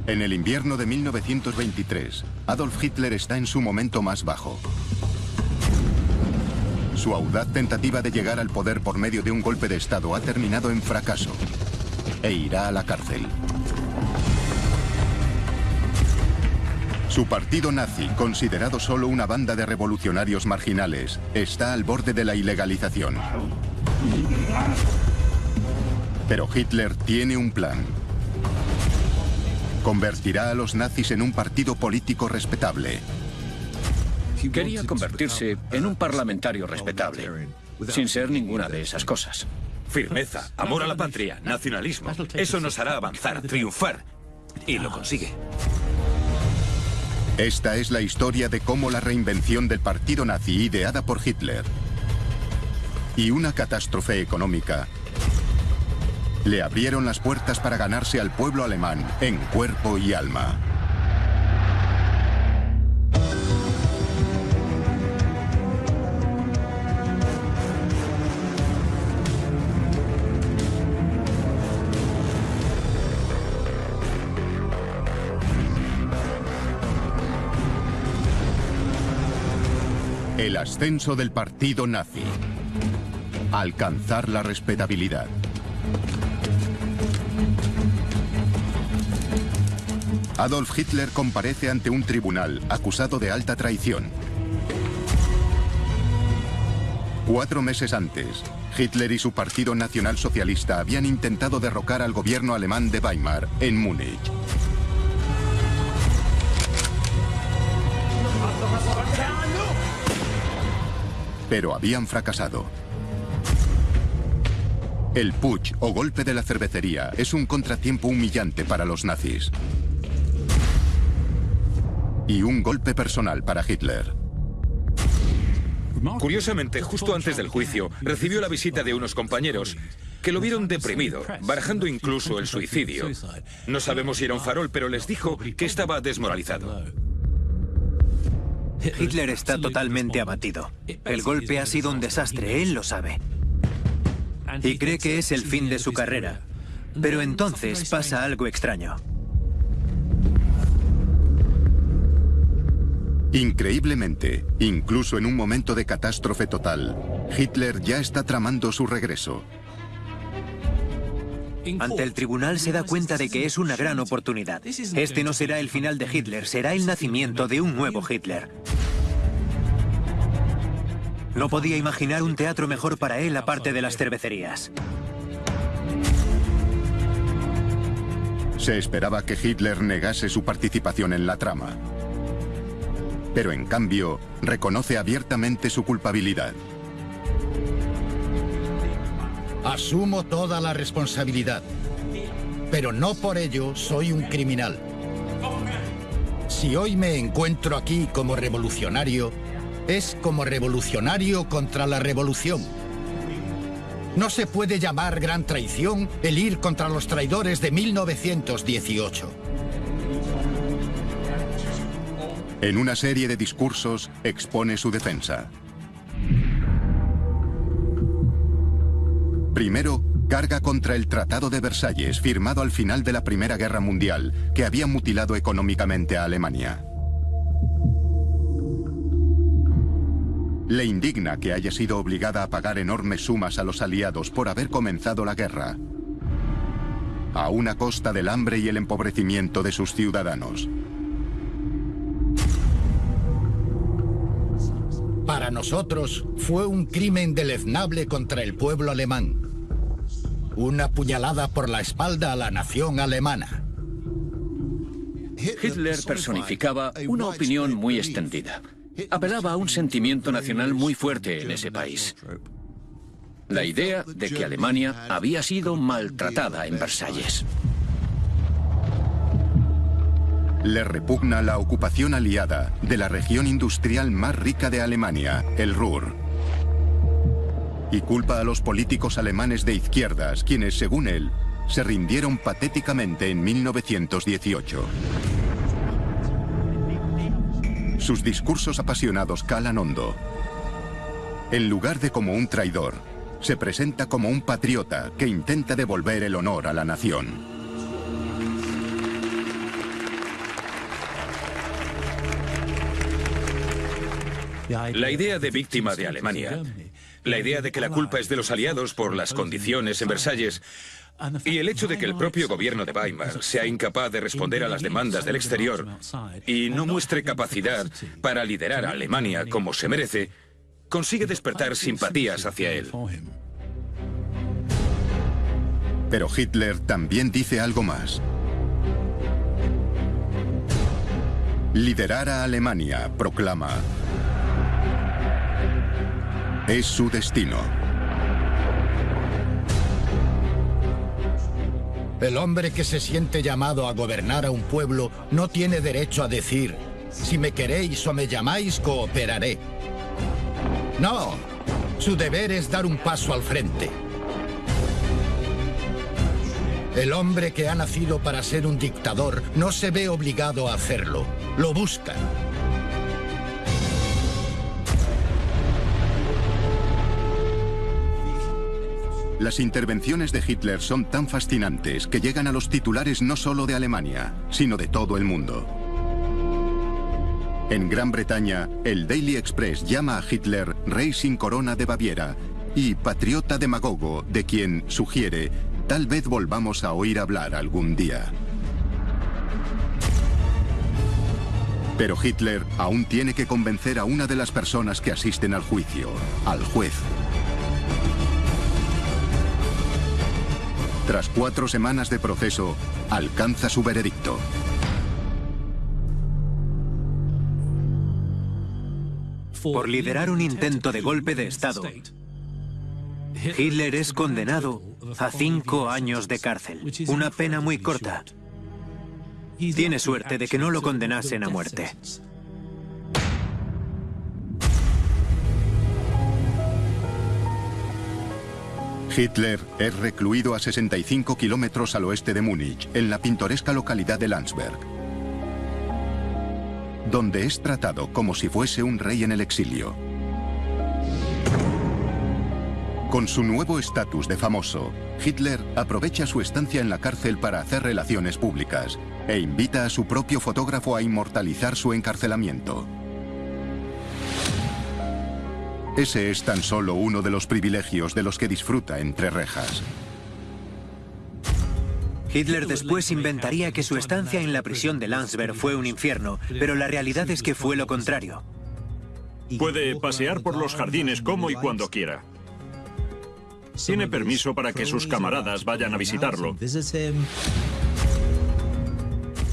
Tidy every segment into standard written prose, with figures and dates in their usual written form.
En el invierno de 1923, Adolf Hitler está en su momento más bajo. Su audaz tentativa de llegar al poder por medio de un golpe de Estado ha terminado en fracaso e irá a la cárcel. Su partido nazi, considerado solo una banda de revolucionarios marginales, está al borde de la ilegalización. Pero Hitler tiene un plan. Convertirá a los nazis en un partido político respetable. Quería convertirse en un parlamentario respetable, sin ser ninguna de esas cosas. Firmeza, amor a la patria, nacionalismo. Eso nos hará avanzar, triunfar. Y lo consigue. Esta es la historia de cómo la reinvención del partido nazi ideada por Hitler y una catástrofe económica le abrieron las puertas para ganarse al pueblo alemán en cuerpo y alma. El ascenso del partido nazi. Alcanzar la respetabilidad. Adolf Hitler comparece ante un tribunal acusado de alta traición. 4 meses antes, Hitler y su partido nacionalsocialista habían intentado derrocar al gobierno alemán de Weimar en Múnich. Pero habían fracasado. El putsch o golpe de la cervecería es un contratiempo humillante para los nazis. Y un golpe personal para Hitler. Curiosamente, justo antes del juicio, recibió la visita de unos compañeros que lo vieron deprimido, barajando incluso el suicidio. No sabemos si era un farol, pero les dijo que estaba desmoralizado. Hitler está totalmente abatido. El golpe ha sido un desastre, él lo sabe. Y cree que es el fin de su carrera. Pero entonces pasa algo extraño. Increíblemente, incluso en un momento de catástrofe total, Hitler ya está tramando su regreso. Ante el tribunal se da cuenta de que es una gran oportunidad. Este no será el final de Hitler, será el nacimiento de un nuevo Hitler. No podía imaginar un teatro mejor para él aparte de las cervecerías. Se esperaba que Hitler negase su participación en la trama. Pero en cambio, reconoce abiertamente su culpabilidad. Asumo toda la responsabilidad, pero no por ello soy un criminal. Si hoy me encuentro aquí como revolucionario, es como revolucionario contra la revolución. No se puede llamar gran traición el ir contra los traidores de 1918. En una serie de discursos, expone su defensa. Primero, carga contra el Tratado de Versalles, firmado al final de la Primera Guerra Mundial, que había mutilado económicamente a Alemania. Le indigna que haya sido obligada a pagar enormes sumas a los aliados por haber comenzado la guerra, a una costa del hambre y el empobrecimiento de sus ciudadanos. Para nosotros fue un crimen deleznable contra el pueblo alemán. Una puñalada por la espalda a la nación alemana. Hitler personificaba una opinión muy extendida. Apelaba a un sentimiento nacional muy fuerte en ese país. La idea de que Alemania había sido maltratada en Versalles. Le repugna la ocupación aliada de la región industrial más rica de Alemania, el Ruhr. Y culpa a los políticos alemanes de izquierdas, quienes, según él, se rindieron patéticamente en 1918. Sus discursos apasionados calan hondo. En lugar de como un traidor, se presenta como un patriota que intenta devolver el honor a la nación. La idea de víctima de Alemania, la idea de que la culpa es de los aliados por las condiciones en Versalles, y el hecho de que el propio gobierno de Weimar sea incapaz de responder a las demandas del exterior y no muestre capacidad para liderar a Alemania como se merece, consigue despertar simpatías hacia él. Pero Hitler también dice algo más. Liderar a Alemania, proclama, es su destino. El hombre que se siente llamado a gobernar a un pueblo no tiene derecho a decir, si me queréis o me llamáis, cooperaré. No, su deber es dar un paso al frente. El hombre que ha nacido para ser un dictador no se ve obligado a hacerlo, lo busca. Las intervenciones de Hitler son tan fascinantes que llegan a los titulares no solo de Alemania, sino de todo el mundo. En Gran Bretaña, el Daily Express llama a Hitler rey sin corona de Baviera y patriota demagogo de quien sugiere tal vez volvamos a oír hablar algún día. Pero Hitler aún tiene que convencer a una de las personas que asisten al juicio, al juez. Tras 4 semanas de proceso, alcanza su veredicto. Por liderar un intento de golpe de Estado, Hitler es condenado a 5 años de cárcel, una pena muy corta. Tiene suerte de que no lo condenasen a muerte. Hitler es recluido a 65 kilómetros al oeste de Múnich, en la pintoresca localidad de Landsberg, donde es tratado como si fuese un rey en el exilio. Con su nuevo estatus de famoso, Hitler aprovecha su estancia en la cárcel para hacer relaciones públicas e invita a su propio fotógrafo a inmortalizar su encarcelamiento. Ese es tan solo uno de los privilegios de los que disfruta entre rejas. Hitler después inventaría que su estancia en la prisión de Landsberg fue un infierno, pero la realidad es que fue lo contrario. Puede pasear por los jardines como y cuando quiera. Tiene permiso para que sus camaradas vayan a visitarlo.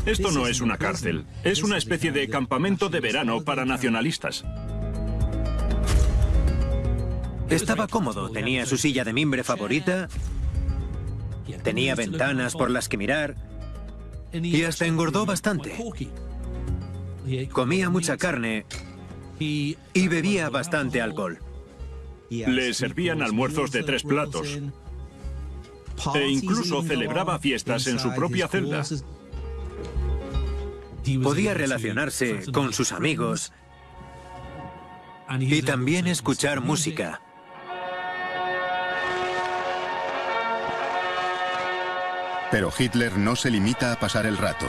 Esto no es una cárcel, es una especie de campamento de verano para nacionalistas. Estaba cómodo, tenía su silla de mimbre favorita, tenía ventanas por las que mirar y hasta engordó bastante. Comía mucha carne y bebía bastante alcohol. Le servían almuerzos de 3 platos e incluso celebraba fiestas en su propia celda. Podía relacionarse con sus amigos y también escuchar música. Pero Hitler no se limita a pasar el rato.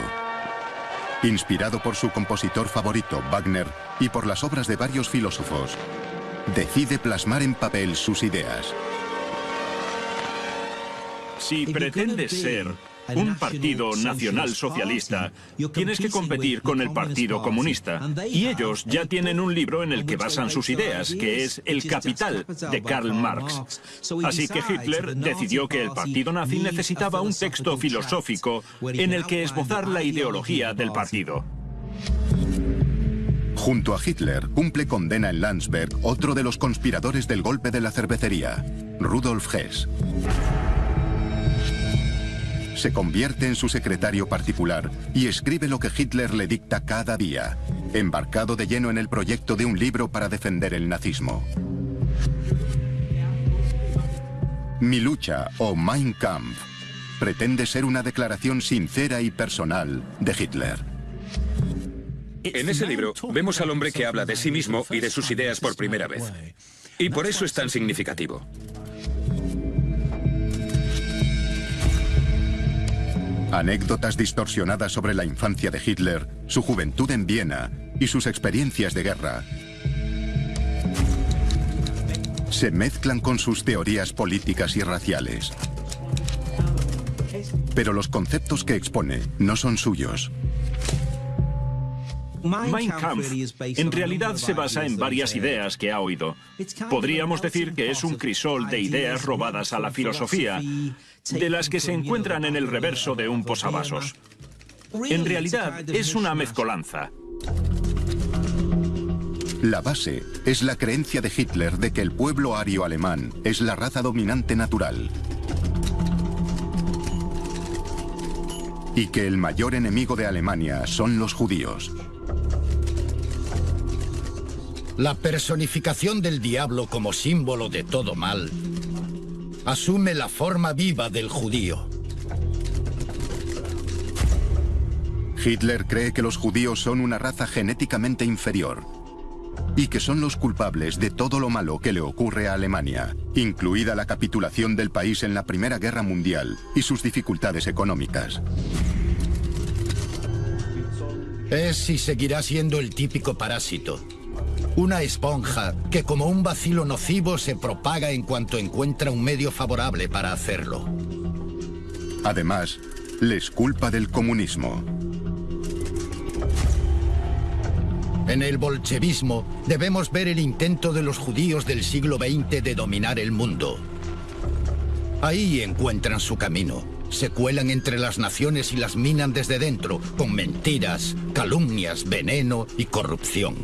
Inspirado por su compositor favorito, Wagner, y por las obras de varios filósofos, decide plasmar en papel sus ideas. Si pretendes ser un partido nacionalsocialista, tienes que competir con el Partido Comunista. Y ellos ya tienen un libro en el que basan sus ideas, que es El Capital, de Karl Marx. Así que Hitler decidió que el partido nazi necesitaba un texto filosófico en el que esbozar la ideología del partido. Junto a Hitler, cumple condena en Landsberg otro de los conspiradores del golpe de la cervecería, Rudolf Hess. Se convierte en su secretario particular y escribe lo que Hitler le dicta cada día, embarcado de lleno en el proyecto de un libro para defender el nazismo. Mi lucha, o Mein Kampf, pretende ser una declaración sincera y personal de Hitler. En ese libro vemos al hombre que habla de sí mismo y de sus ideas por primera vez. Y por eso es tan significativo. Anécdotas distorsionadas sobre la infancia de Hitler, su juventud en Viena y sus experiencias de guerra se mezclan con sus teorías políticas y raciales. Pero los conceptos que expone no son suyos. Mein Kampf en realidad se basa en varias ideas que ha oído. Podríamos decir que es un crisol de ideas robadas a la filosofía, de las que se encuentran en el reverso de un posavasos. En realidad es una mezcolanza. La base es la creencia de Hitler de que el pueblo ario alemán es la raza dominante natural y que el mayor enemigo de Alemania son los judíos. La personificación del diablo como símbolo de todo mal asume la forma viva del judío. Hitler cree que los judíos son una raza genéticamente inferior y que son los culpables de todo lo malo que le ocurre a Alemania, incluida la capitulación del país en la Primera Guerra Mundial y sus dificultades económicas. Es y seguirá siendo el típico parásito. Una esponja que como un bacilo nocivo se propaga en cuanto encuentra un medio favorable para hacerlo. Además, les culpa del comunismo. En el bolchevismo debemos ver el intento de los judíos del siglo XX de dominar el mundo. Ahí encuentran su camino. Se cuelan entre las naciones y las minan desde dentro, con mentiras, calumnias, veneno y corrupción.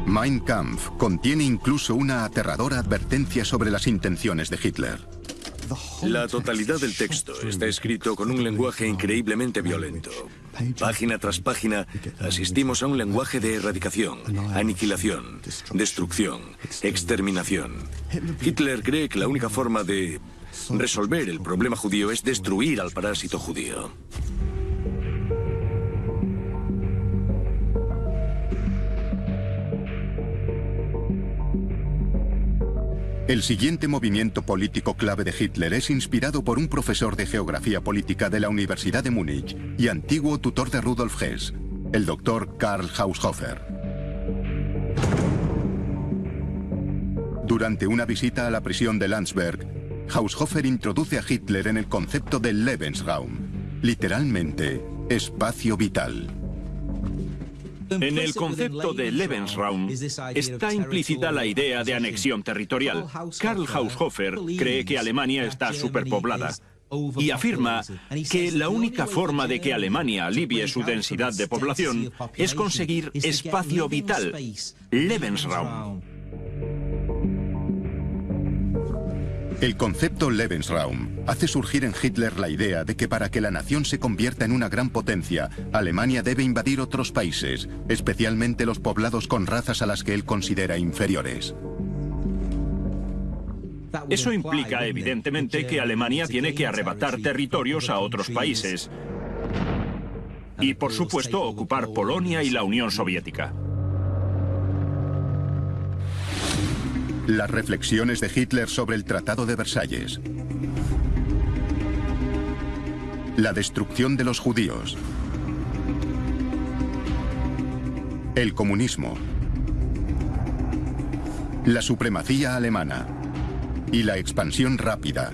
Mein Kampf contiene incluso una aterradora advertencia sobre las intenciones de Hitler. La totalidad del texto está escrito con un lenguaje increíblemente violento. Página tras página asistimos a un lenguaje de erradicación, aniquilación, destrucción, exterminación. Hitler cree que la única forma de resolver el problema judío es destruir al parásito judío. El siguiente movimiento político clave de Hitler es inspirado por un profesor de geografía política de la Universidad de Múnich y antiguo tutor de Rudolf Hess, el doctor Karl Haushofer. Durante una visita a la prisión de Landsberg, Haushofer introduce a Hitler en el concepto de Lebensraum, literalmente, espacio vital. En el concepto de Lebensraum está implícita la idea de anexión territorial. Karl Haushofer cree que Alemania está superpoblada y afirma que la única forma de que Alemania alivie su densidad de población es conseguir espacio vital, Lebensraum. El concepto Lebensraum hace surgir en Hitler la idea de que para que la nación se convierta en una gran potencia, Alemania debe invadir otros países, especialmente los poblados con razas a las que él considera inferiores. Eso implica, evidentemente, que Alemania tiene que arrebatar territorios a otros países y, por supuesto, ocupar Polonia y la Unión Soviética. Las reflexiones de Hitler sobre el Tratado de Versalles. La destrucción de los judíos. El comunismo. La supremacía alemana. Y la expansión rápida.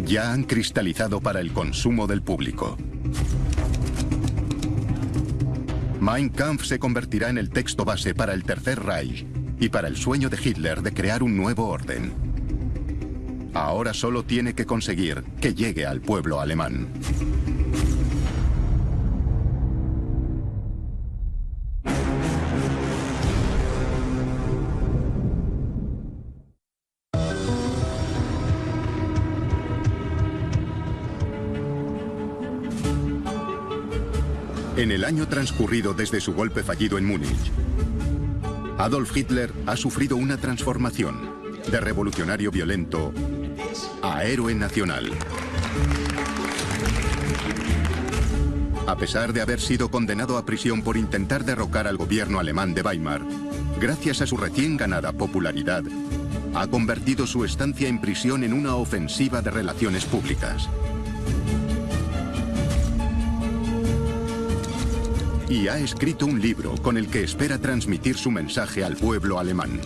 Ya han cristalizado para el consumo del público. Mein Kampf se convertirá en el texto base para el Tercer Reich y para el sueño de Hitler de crear un nuevo orden. Ahora solo tiene que conseguir que llegue al pueblo alemán. En el año transcurrido desde su golpe fallido en Múnich, Adolf Hitler ha sufrido una transformación de revolucionario violento a héroe nacional. A pesar de haber sido condenado a prisión por intentar derrocar al gobierno alemán de Weimar, gracias a su recién ganada popularidad, ha convertido su estancia en prisión en una ofensiva de relaciones públicas. y ha escrito un libro con el que espera transmitir su mensaje al pueblo alemán.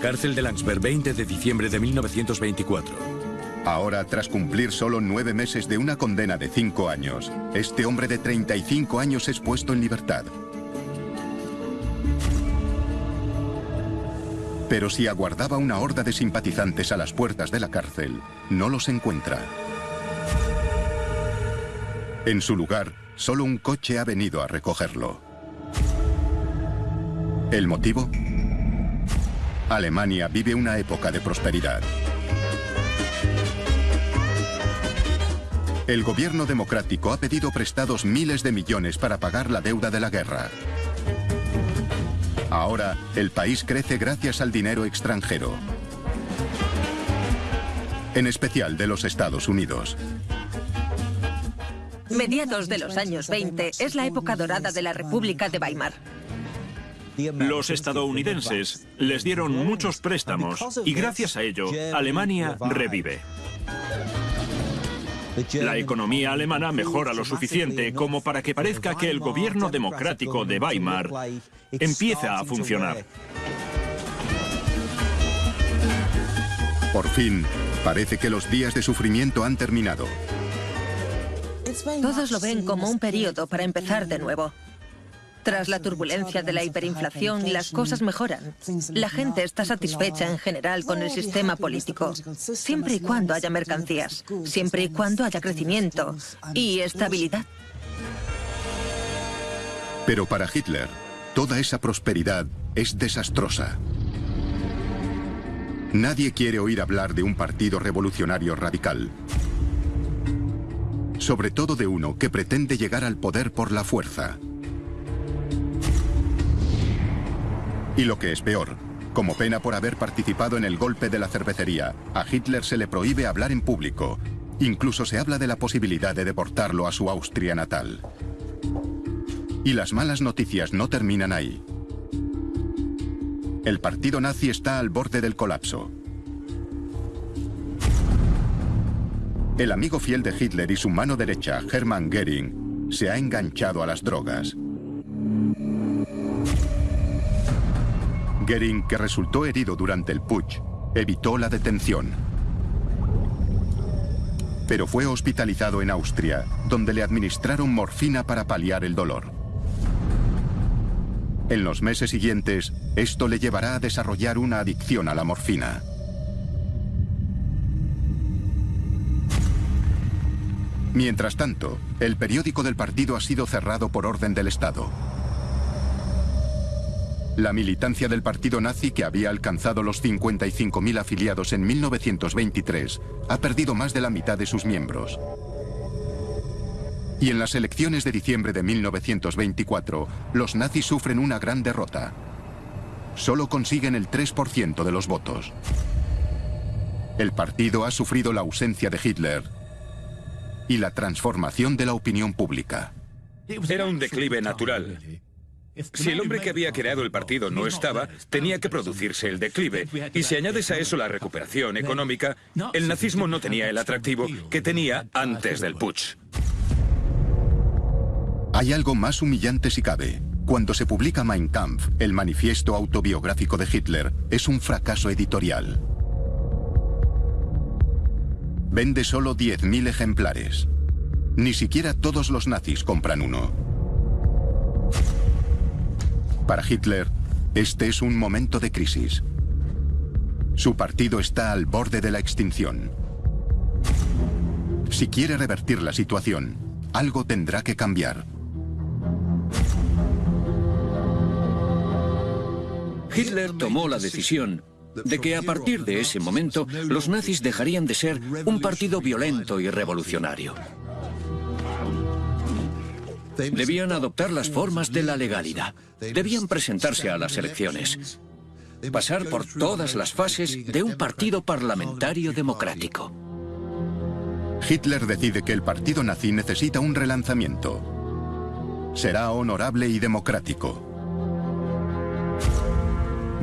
Cárcel de Landsberg, 20 de diciembre de 1924. Ahora, tras cumplir solo 9 meses de una condena de 5 años, este hombre de 35 años es puesto en libertad. Pero si aguardaba una horda de simpatizantes a las puertas de la cárcel, no los encuentra. En su lugar, solo un coche ha venido a recogerlo. ¿El motivo? Alemania vive una época de prosperidad. El gobierno democrático ha pedido prestados miles de millones para pagar la deuda de la guerra. Ahora, el país crece gracias al dinero extranjero, en especial de los Estados Unidos. Mediados de los años 20 es la época dorada de la República de Weimar. Los estadounidenses les dieron muchos préstamos y gracias a ello, Alemania revive. La economía alemana mejora lo suficiente como para que parezca que el gobierno democrático de Weimar empieza a funcionar. Por fin, parece que los días de sufrimiento han terminado. Todos lo ven como un periodo para empezar de nuevo. Tras la turbulencia de la hiperinflación, las cosas mejoran. La gente está satisfecha en general con el sistema político, siempre y cuando haya mercancías, siempre y cuando haya crecimiento y estabilidad. Pero para Hitler, toda esa prosperidad es desastrosa. Nadie quiere oír hablar de un partido revolucionario radical, sobre todo de uno que pretende llegar al poder por la fuerza. Y lo que es peor, como pena por haber participado en el golpe de la cervecería, a Hitler se le prohíbe hablar en público. Incluso se habla de la posibilidad de deportarlo a su Austria natal. Y las malas noticias no terminan ahí. El partido nazi está al borde del colapso. El amigo fiel de Hitler y su mano derecha, Hermann Göring, se ha enganchado a las drogas. Göring, que resultó herido durante el putsch, evitó la detención. Pero fue hospitalizado en Austria, donde le administraron morfina para paliar el dolor. En los meses siguientes, esto le llevará a desarrollar una adicción a la morfina. Mientras tanto, el periódico del partido ha sido cerrado por orden del Estado. La militancia del partido nazi, que había alcanzado los 55.000 afiliados en 1923, ha perdido más de la mitad de sus miembros. Y en las elecciones de diciembre de 1924, los nazis sufren una gran derrota. Solo consiguen el 3% de los votos. El partido ha sufrido la ausencia de Hitler y la transformación de la opinión pública. Era un declive natural. Si el hombre que había creado el partido no estaba, tenía que producirse el declive. Y si añades a eso la recuperación económica, el nazismo no tenía el atractivo que tenía antes del putsch. Hay algo más humillante si cabe. Cuando se publica Mein Kampf, el manifiesto autobiográfico de Hitler, es un fracaso editorial. Vende solo 10.000 ejemplares. Ni siquiera todos los nazis compran uno. Para Hitler, este es un momento de crisis. Su partido está al borde de la extinción. Si quiere revertir la situación, algo tendrá que cambiar. Hitler tomó la decisión de que a partir de ese momento los nazis dejarían de ser un partido violento y revolucionario. Debían adoptar las formas de la legalidad. Debían presentarse a las elecciones. Pasar por todas las fases de un partido parlamentario democrático. Hitler decide que el partido nazi necesita un relanzamiento. Será honorable y democrático.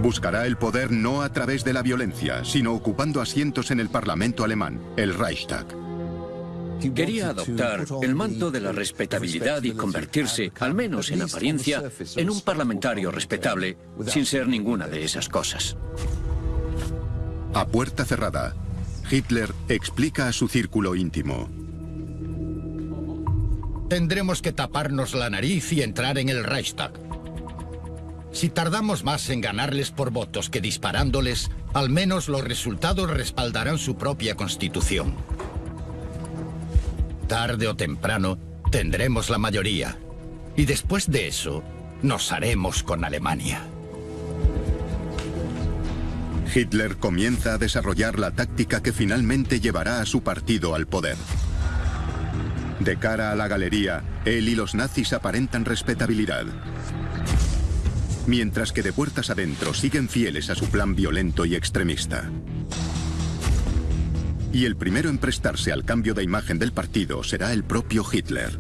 Buscará el poder no a través de la violencia, sino ocupando asientos en el Parlamento alemán, el Reichstag. Quería adoptar el manto de la respetabilidad y convertirse, al menos en apariencia, en un parlamentario respetable, sin ser ninguna de esas cosas. A puerta cerrada, Hitler explica a su círculo íntimo. Tendremos que taparnos la nariz y entrar en el Reichstag. Si tardamos más en ganarles por votos que disparándoles, al menos los resultados respaldarán su propia constitución. Tarde o temprano tendremos la mayoría. Y después de eso, nos haremos con Alemania. Hitler comienza a desarrollar la táctica que finalmente llevará a su partido al poder. De cara a la galería, él y los nazis aparentan respetabilidad. Mientras que de puertas adentro siguen fieles a su plan violento y extremista. Y el primero en prestarse al cambio de imagen del partido será el propio Hitler.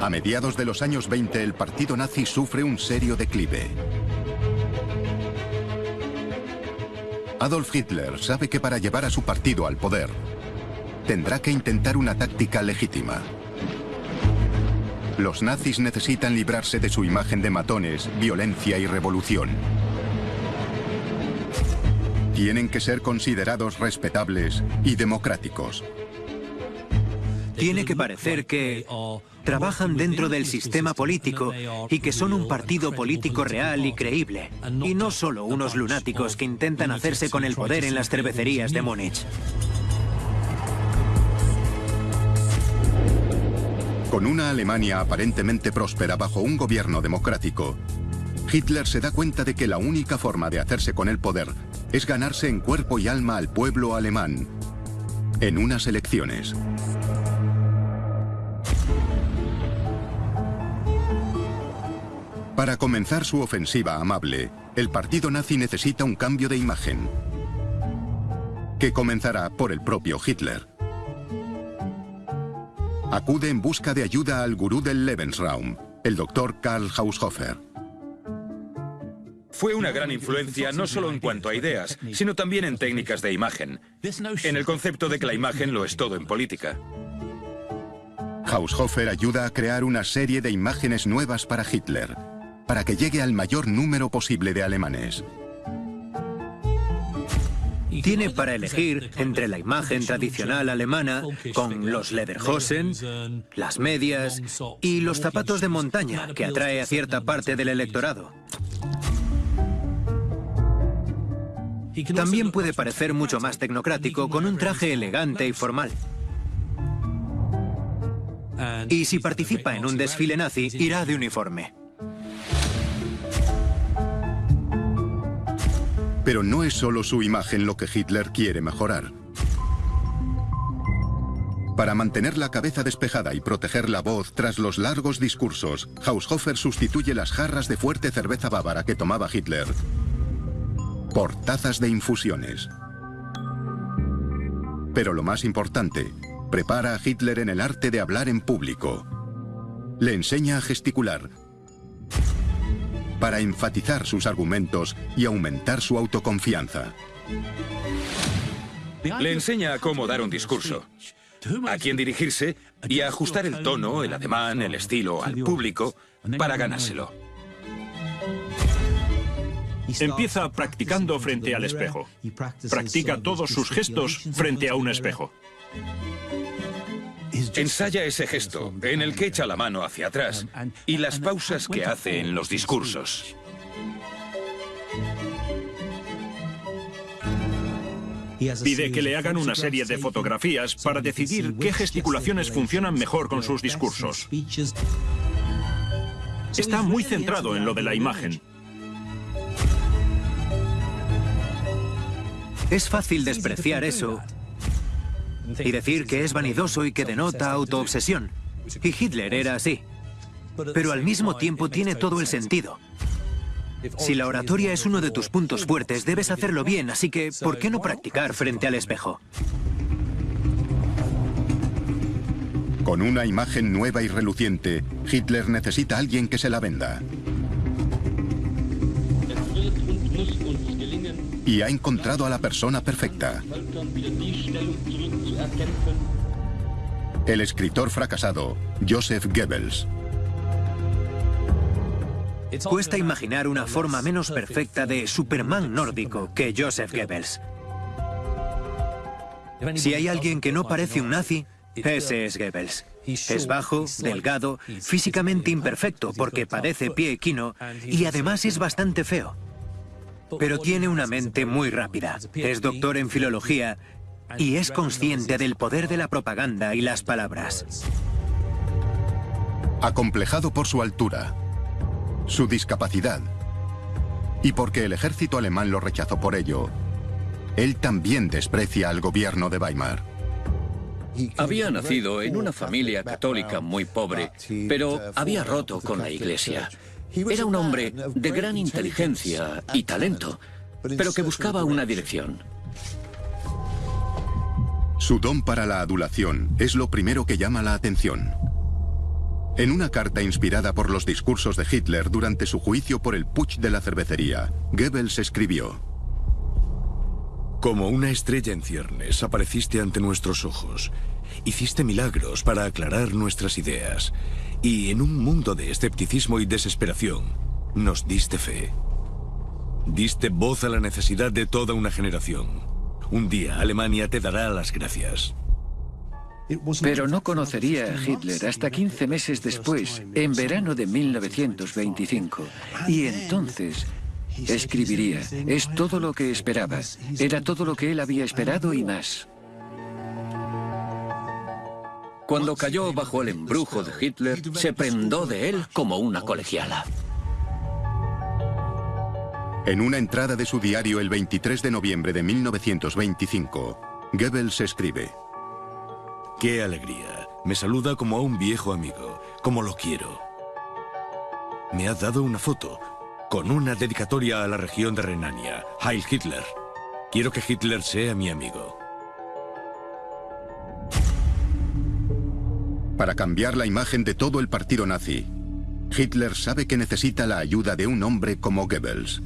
A mediados de los años 20, el partido nazi sufre un serio declive. Adolf Hitler sabe que para llevar a su partido al poder, tendrá que intentar una táctica legítima. Los nazis necesitan librarse de su imagen de matones, violencia y revolución. Tienen que ser considerados respetables y democráticos. Tiene que parecer que trabajan dentro del sistema político y que son un partido político real y creíble, y no solo unos lunáticos que intentan hacerse con el poder en las cervecerías de Múnich. Con una Alemania aparentemente próspera bajo un gobierno democrático, Hitler se da cuenta de que la única forma de hacerse con el poder es ganarse en cuerpo y alma al pueblo alemán en unas elecciones. Para comenzar su ofensiva amable, el partido nazi necesita un cambio de imagen, que comenzará por el propio Hitler. Acude en busca de ayuda al gurú del Lebensraum, el doctor Karl Haushofer. Fue una gran influencia no solo en cuanto a ideas, sino también en técnicas de imagen, en el concepto de que la imagen lo es todo en política. Haushofer ayuda a crear una serie de imágenes nuevas para Hitler, para que llegue al mayor número posible de alemanes. Tiene para elegir entre la imagen tradicional alemana, con los Lederhosen, las medias y los zapatos de montaña, que atrae a cierta parte del electorado. También puede parecer mucho más tecnocrático, con un traje elegante y formal. Y si participa en un desfile nazi, irá de uniforme. Pero no es solo su imagen lo que Hitler quiere mejorar. Para mantener la cabeza despejada y proteger la voz tras los largos discursos, Haushofer sustituye las jarras de fuerte cerveza bávara que tomaba Hitler por tazas de infusiones. Pero lo más importante, prepara a Hitler en el arte de hablar en público. Le enseña a gesticular, para enfatizar sus argumentos y aumentar su autoconfianza. Le enseña a cómo dar un discurso, a quién dirigirse y a ajustar el tono, el ademán, el estilo al público para ganárselo. Empieza practicando frente al espejo. Practica todos sus gestos frente a un espejo. Ensaya ese gesto en el que echa la mano hacia atrás y las pausas que hace en los discursos. Pide que le hagan una serie de fotografías para decidir qué gesticulaciones funcionan mejor con sus discursos. Está muy centrado en lo de la imagen. Es fácil despreciar eso y decir que es vanidoso y que denota autoobsesión. Y Hitler era así. Pero al mismo tiempo tiene todo el sentido. Si la oratoria es uno de tus puntos fuertes, debes hacerlo bien, así que ¿por qué no practicar frente al espejo? Con una imagen nueva y reluciente, Hitler necesita a alguien que se la venda. Y ha encontrado a la persona perfecta. El escritor fracasado, Joseph Goebbels. Cuesta imaginar una forma menos perfecta de Superman nórdico que Joseph Goebbels. Si hay alguien que no parece un nazi, ese es Goebbels. Es bajo, delgado, físicamente imperfecto porque padece pie equino y además es bastante feo. Pero tiene una mente muy rápida. Es doctor en filología y es consciente del poder de la propaganda y las palabras. Acomplejado por su altura, su discapacidad y porque el ejército alemán lo rechazó por ello, él también desprecia al gobierno de Weimar. Había nacido en una familia católica muy pobre, pero había roto con la Iglesia. Era un hombre de gran inteligencia y talento, pero que buscaba una dirección. Su don para la adulación es lo primero que llama la atención. En una carta inspirada por los discursos de Hitler durante su juicio por el putsch de la cervecería, Goebbels escribió: Como una estrella en ciernes apareciste ante nuestros ojos. Hiciste milagros para aclarar nuestras ideas. Y en un mundo de escepticismo y desesperación, nos diste fe. Diste voz a la necesidad de toda una generación. Un día Alemania te dará las gracias. Pero no conocería a Hitler hasta 15 meses después, en verano de 1925. Y entonces escribiría: es todo lo que esperaba. Era todo lo que él había esperado y más. Cuando cayó bajo el embrujo de Hitler, se prendó de él como una colegiala. En una entrada de su diario el 23 de noviembre de 1925, Goebbels escribe: ¡Qué alegría! Me saluda como a un viejo amigo, como lo quiero. Me ha dado una foto con una dedicatoria a la región de Renania. Heil Hitler. Quiero que Hitler sea mi amigo. Para cambiar la imagen de todo el partido nazi, Hitler sabe que necesita la ayuda de un hombre como Goebbels.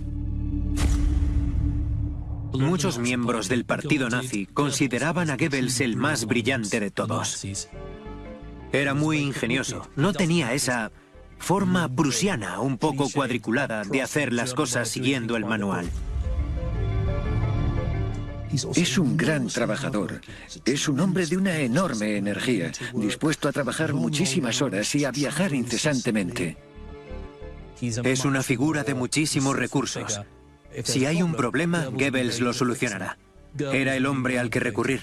Muchos miembros del partido nazi consideraban a Goebbels el más brillante de todos. Era muy ingenioso, no tenía esa forma prusiana un poco cuadriculada de hacer las cosas siguiendo el manual. Es un gran trabajador. Es un hombre de una enorme energía, dispuesto a trabajar muchísimas horas y a viajar incesantemente. Es una figura de muchísimos recursos. Si hay un problema, Goebbels lo solucionará. Era el hombre al que recurrir.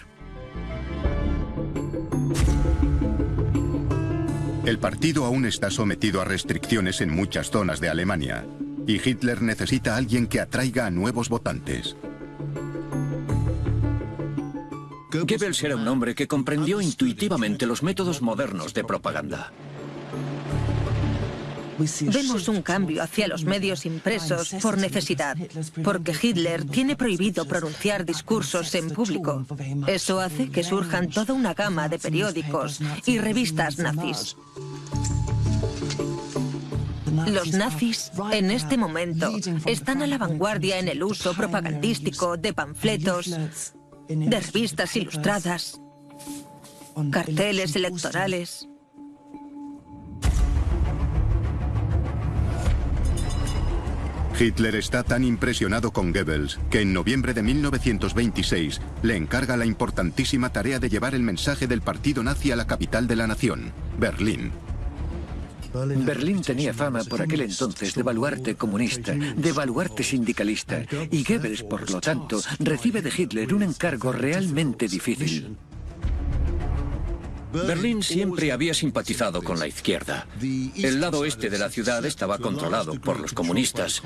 El partido aún está sometido a restricciones en muchas zonas de Alemania, y Hitler necesita a alguien que atraiga a nuevos votantes. Goebbels era un hombre que comprendió intuitivamente los métodos modernos de propaganda. Vemos un cambio hacia los medios impresos por necesidad, porque Hitler tiene prohibido pronunciar discursos en público. Eso hace que surjan toda una gama de periódicos y revistas nazis. Los nazis, en este momento, están a la vanguardia en el uso propagandístico de panfletos, de revistas ilustradas, carteles electorales. Hitler está tan impresionado con Goebbels que en noviembre de 1926 le encarga la importantísima tarea de llevar el mensaje del partido nazi a la capital de la nación, Berlín. Berlín tenía fama por aquel entonces de baluarte comunista, de baluarte sindicalista, y Goebbels, por lo tanto, recibe de Hitler un encargo realmente difícil. Berlín siempre había simpatizado con la izquierda. El lado este de la ciudad estaba controlado por los comunistas.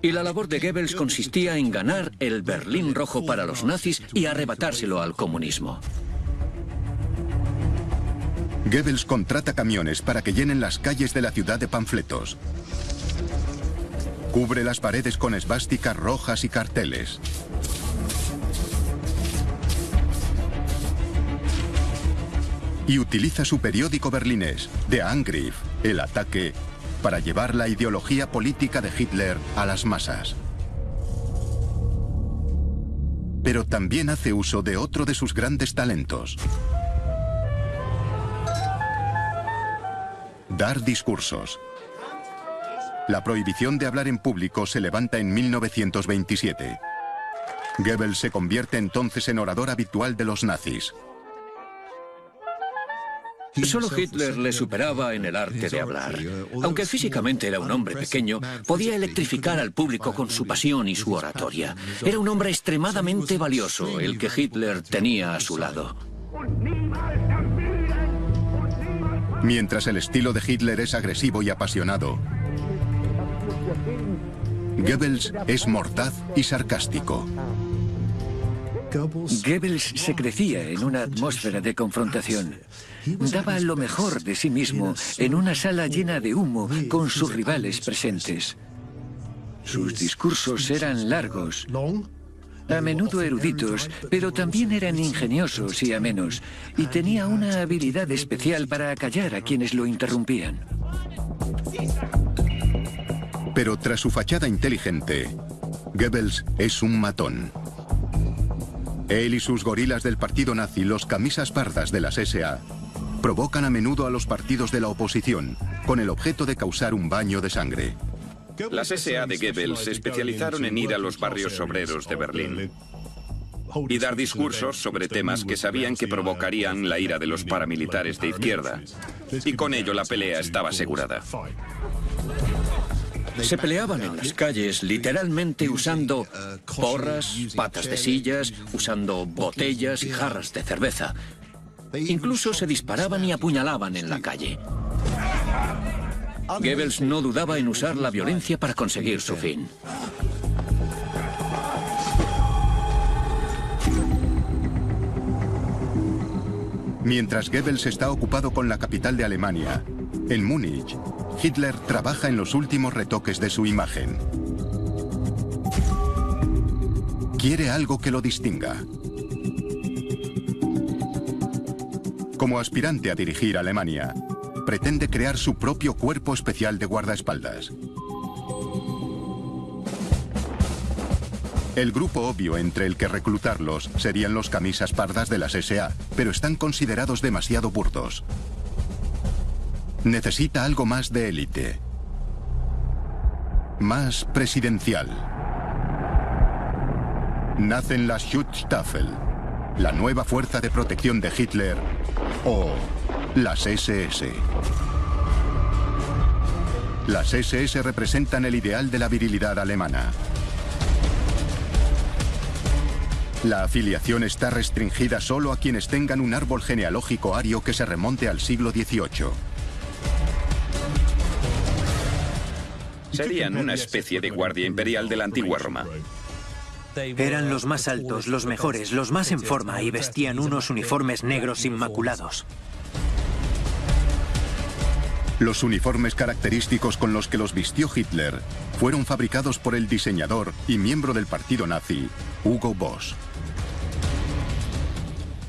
Y la labor de Goebbels consistía en ganar el Berlín rojo para los nazis y arrebatárselo al comunismo. Goebbels contrata camiones para que llenen las calles de la ciudad de panfletos. Cubre las paredes con esvásticas rojas y carteles. y utiliza su periódico berlinés, Der Angriff, el ataque, para llevar la ideología política de Hitler a las masas. Pero también hace uso de otro de sus grandes talentos: dar discursos. La prohibición de hablar en público se levanta en 1927. Goebbels se convierte entonces en orador habitual de los nazis. Solo Hitler le superaba en el arte de hablar. Aunque físicamente era un hombre pequeño, podía electrificar al público con su pasión y su oratoria. Era un hombre extremadamente valioso, el que Hitler tenía a su lado. Mientras el estilo de Hitler es agresivo y apasionado, Goebbels es mordaz y sarcástico. Goebbels se crecía en una atmósfera de confrontación. Daba lo mejor de sí mismo en una sala llena de humo con sus rivales presentes. Sus discursos eran largos, a menudo eruditos, pero también eran ingeniosos y amenos, y tenía una habilidad especial para acallar a quienes lo interrumpían. Pero tras su fachada inteligente, Goebbels es un matón. Él y sus gorilas del partido nazi, los camisas pardas de las SA, provocan a menudo a los partidos de la oposición, con el objeto de causar un baño de sangre. Las SA de Goebbels se especializaron en ir a los barrios obreros de Berlín y dar discursos sobre temas que sabían que provocarían la ira de los paramilitares de izquierda. Y con ello la pelea estaba asegurada. Se peleaban en las calles literalmente usando porras, patas de sillas, usando botellas y jarras de cerveza. Incluso se disparaban y apuñalaban en la calle. Goebbels no dudaba en usar la violencia para conseguir su fin. Mientras Goebbels está ocupado con la capital de Alemania, en Múnich, Hitler trabaja en los últimos retoques de su imagen. Quiere algo que lo distinga. Como aspirante a dirigir Alemania, pretende crear su propio cuerpo especial de guardaespaldas. El grupo obvio entre el que reclutarlos serían los camisas pardas de las SA, pero están considerados demasiado burdos. Necesita algo más de élite. Más presidencial. Nacen las Schutzstaffel, la nueva fuerza de protección de Hitler, o las SS. Las SS representan el ideal de la virilidad alemana. La afiliación está restringida solo a quienes tengan un árbol genealógico ario que se remonte al siglo XVIII. Serían una especie de guardia imperial de la antigua Roma. Eran los más altos, los mejores, los más en forma y vestían unos uniformes negros inmaculados. Los uniformes característicos con los que los vistió Hitler fueron fabricados por el diseñador y miembro del partido nazi, Hugo Boss.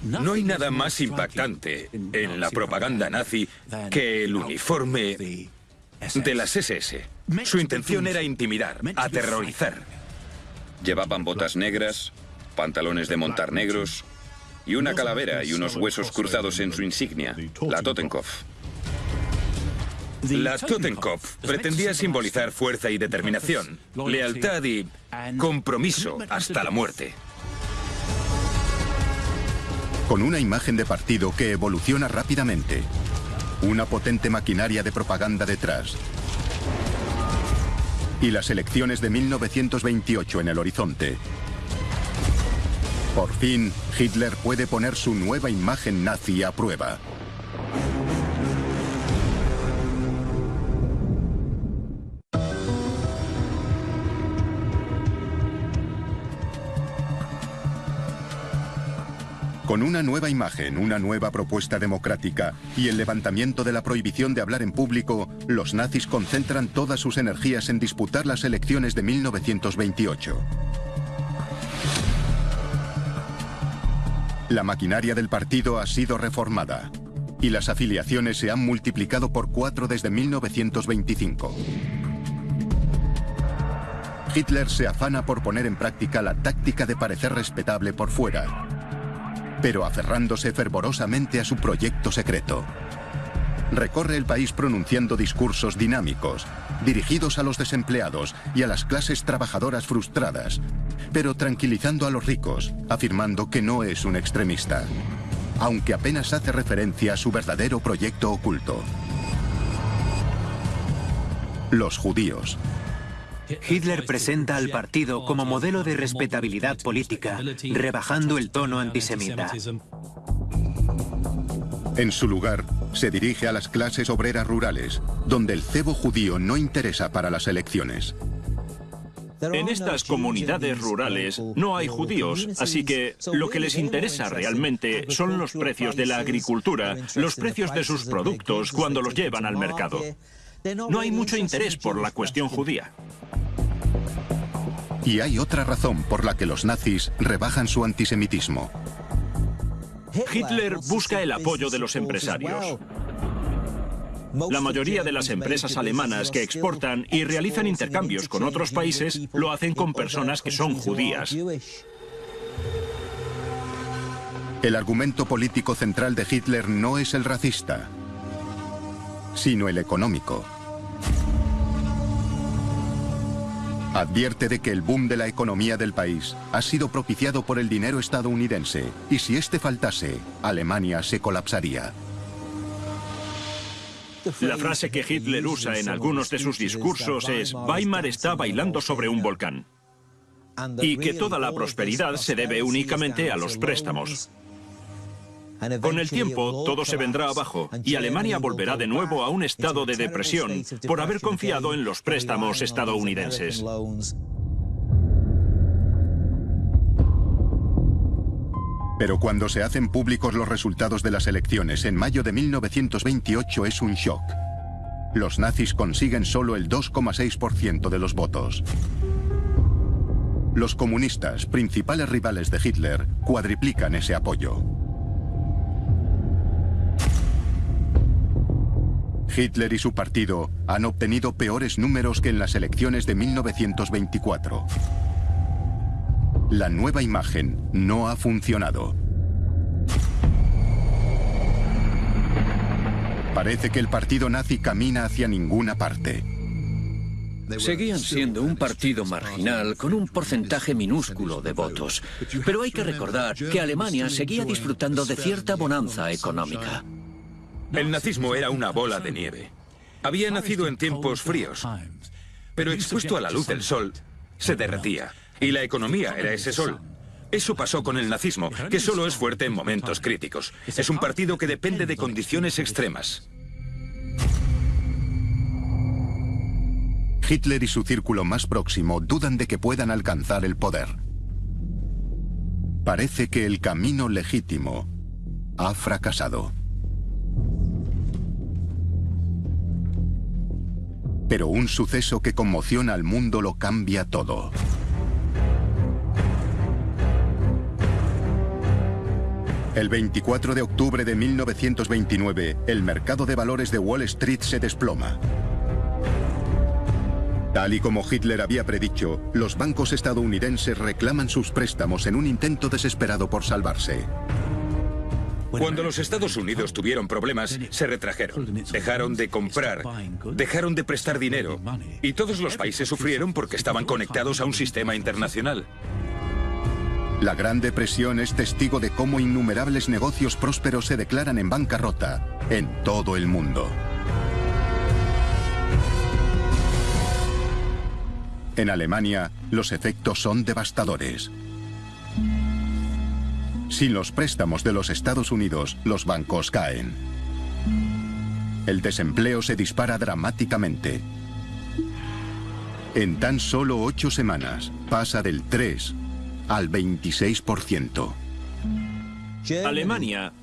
No hay nada más impactante en la propaganda nazi que el uniforme de las SS. Su intención era intimidar, aterrorizar. Llevaban botas negras, pantalones de montar negros y una calavera y unos huesos cruzados en su insignia, la Totenkopf. La Totenkopf pretendía simbolizar fuerza y determinación, lealtad y compromiso hasta la muerte. Con una imagen de partido que evoluciona rápidamente. Una potente maquinaria de propaganda detrás. Y las elecciones de 1928 en el horizonte. Por fin, Hitler puede poner su nueva imagen nazi a prueba. Con una nueva imagen, una nueva propuesta democrática y el levantamiento de la prohibición de hablar en público, los nazis concentran todas sus energías en disputar las elecciones de 1928. La maquinaria del partido ha sido reformada. y las afiliaciones se han multiplicado por 4 desde 1925. Hitler se afana por poner en práctica la táctica de parecer respetable por fuera, pero aferrándose fervorosamente a su proyecto secreto. Recorre el país pronunciando discursos dinámicos, dirigidos a los desempleados y a las clases trabajadoras frustradas, pero tranquilizando a los ricos, afirmando que no es un extremista, aunque apenas hace referencia a su verdadero proyecto oculto. Los judíos. Hitler presenta al partido como modelo de respetabilidad política, rebajando el tono antisemita. En su lugar, se dirige a las clases obreras rurales, donde el cebo judío no interesa para las elecciones. En estas comunidades rurales no hay judíos, así que lo que les interesa realmente son los precios de la agricultura, los precios de sus productos cuando los llevan al mercado. No hay mucho interés por la cuestión judía. Y hay otra razón por la que los nazis rebajan su antisemitismo. Hitler busca el apoyo de los empresarios. La mayoría de las empresas alemanas que exportan y realizan intercambios con otros países lo hacen con personas que son judías. El argumento político central de Hitler no es el racista, sino el económico. Advierte de que el boom de la economía del país ha sido propiciado por el dinero estadounidense y si este faltase, Alemania se colapsaría. La frase que Hitler usa en algunos de sus discursos es «Weimar está bailando sobre un volcán» y que toda la prosperidad se debe únicamente a los préstamos. Con el tiempo, todo se vendrá abajo y Alemania volverá de nuevo a un estado de depresión por haber confiado en los préstamos estadounidenses. Pero cuando se hacen públicos los resultados de las elecciones en mayo de 1928 es un shock. Los nazis consiguen solo el 2,6% de los votos. Los comunistas, principales rivales de Hitler, cuadriplican ese apoyo. Hitler y su partido han obtenido peores números que en las elecciones de 1924. La nueva imagen no ha funcionado. Parece que el partido nazi camina hacia ninguna parte. Seguían siendo un partido marginal con un porcentaje minúsculo de votos. Pero hay que recordar que Alemania seguía disfrutando de cierta bonanza económica. El nazismo era una bola de nieve. Había nacido en tiempos fríos, pero expuesto a la luz del sol, se derretía. Y la economía era ese sol. Eso pasó con el nazismo, que solo es fuerte en momentos críticos. Es un partido que depende de condiciones extremas. Hitler y su círculo más próximo dudan de que puedan alcanzar el poder. Parece que el camino legítimo ha fracasado. Pero un suceso que conmociona al mundo lo cambia todo. El 24 de octubre de 1929, el mercado de valores de Wall Street se desploma. Tal y como Hitler había predicho, los bancos estadounidenses reclaman sus préstamos en un intento desesperado por salvarse. Cuando los Estados Unidos tuvieron problemas, se retrajeron, dejaron de comprar, dejaron de prestar dinero, y todos los países sufrieron porque estaban conectados a un sistema internacional. La Gran Depresión es testigo de cómo innumerables negocios prósperos se declaran en bancarrota en todo el mundo. En Alemania, los efectos son devastadores. Sin los préstamos de los Estados Unidos, los bancos caen. El desempleo se dispara dramáticamente. En tan solo 8 semanas, pasa del 3 al 26%. Alemania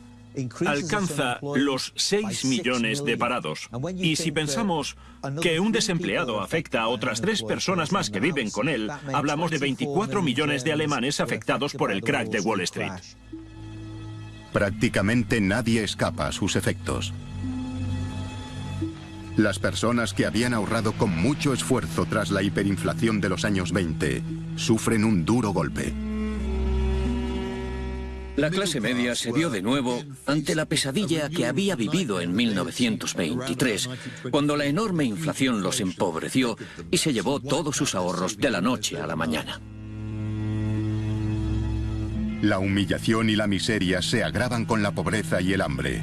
alcanza los 6 millones de parados. Y si pensamos que un desempleado afecta a otras 3 personas más que viven con él, hablamos de 24 millones de alemanes afectados por el crack de Wall Street. Prácticamente nadie escapa a sus efectos. Las personas que habían ahorrado con mucho esfuerzo tras la hiperinflación de los años 20 sufren un duro golpe. La clase media se vio de nuevo ante la pesadilla que había vivido en 1923, cuando la enorme inflación los empobreció y se llevó todos sus ahorros de la noche a la mañana. La humillación y la miseria se agravan con la pobreza y el hambre,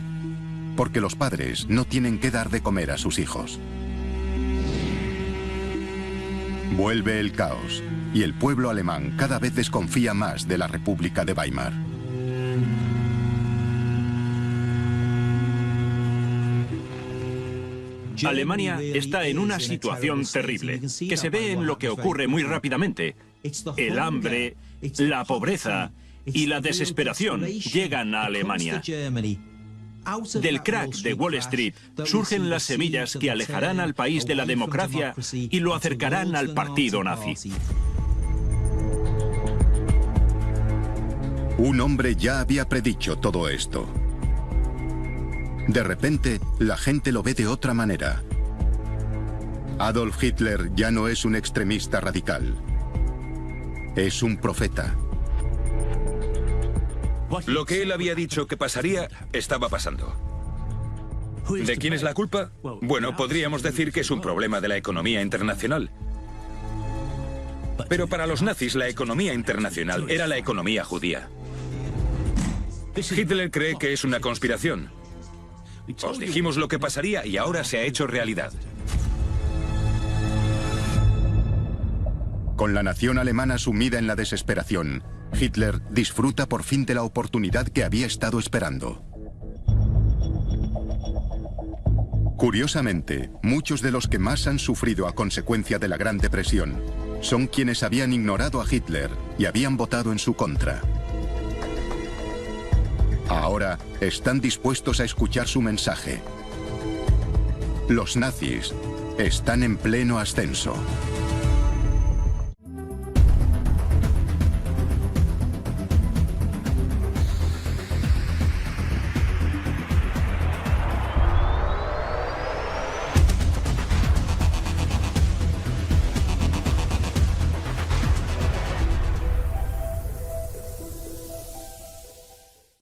porque los padres no tienen que dar de comer a sus hijos. Vuelve el caos, y el pueblo alemán cada vez desconfía más de la República de Weimar. Alemania está en una situación terrible, que se ve en lo que ocurre muy rápidamente. El hambre, la pobreza y la desesperación llegan a Alemania. Del crack de Wall Street surgen las semillas que alejarán al país de la democracia y lo acercarán al partido nazi. Un hombre ya había predicho todo esto. De repente, la gente lo ve de otra manera. Adolf Hitler ya no es un extremista radical. Es un profeta. Lo que él había dicho que pasaría, estaba pasando. ¿De quién es la culpa? Bueno, podríamos decir que es un problema de la economía internacional. Pero para los nazis la economía internacional era la economía judía. Hitler cree que es una conspiración. Os dijimos lo que pasaría y ahora se ha hecho realidad. Con la nación alemana sumida en la desesperación, Hitler disfruta por fin de la oportunidad que había estado esperando. Curiosamente, muchos de los que más han sufrido a consecuencia de la Gran Depresión son quienes habían ignorado a Hitler y habían votado en su contra. Ahora están dispuestos a escuchar su mensaje. Los nazis están en pleno ascenso.